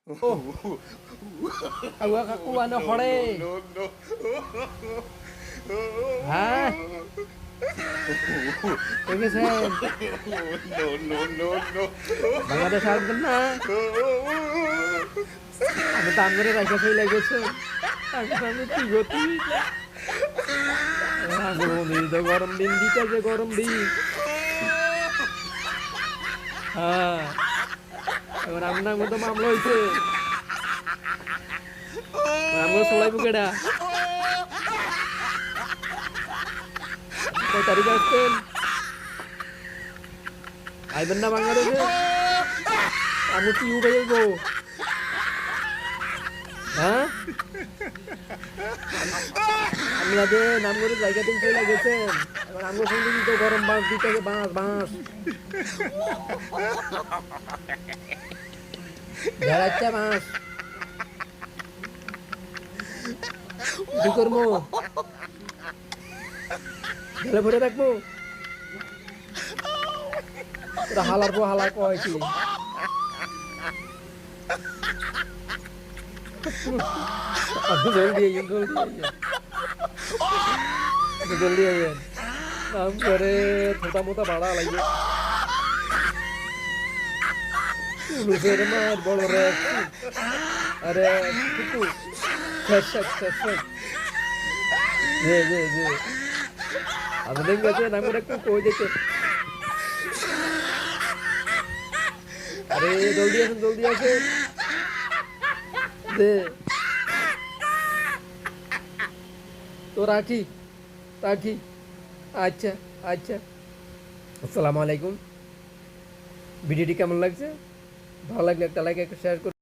Oh, agak aku ano hore. Hah? Kegesen. Baংলাদেশ আসবেন না? আমি তো আমগরে রাইখা চলে গেছে। আমি কি গতি? গরম দিন দিতেছে গরম দিন। হ্যাঁ, এখন আপনার মতো মামলা হয়েছে। আমগুলো চলাইবো কেডা? কয় তারিখে আসছেন? আইবেন না বাংলাদেশে? আমি কি উঠে যাইবো? হ্যাঁ, আপনি আগে নাম করে জায়গা থেকে চলে গেছেন। এবার আমগো সঙ্গে দিতে গরম বাঁশ দিতে বাঁশ বাঁশ বেড়াচ্ছে বাঁশ কি করবো? ঢেলে ভরে রাখবো? তোরা হালার পো হালা কয় কি? জলদি আইয়েন জলদি আইয়েন জলদি আইয়েন। নাম করে থোতা মোতা ভাড়া লাগবে। উলুফের মার বড় রে। আরে কুকু শেষ জি জি জি আমাদের কাছে নাম করে কুকু হয়ে যেতে। আরে জলদি আসেন দে। তো রাখি আচ্ছা আচ্ছা। আসসালামু আলাইকুম। ভিডিওটি কেমন লাগছে? ভালো লাগলে একটা লাইক একটা শেয়ার করুন।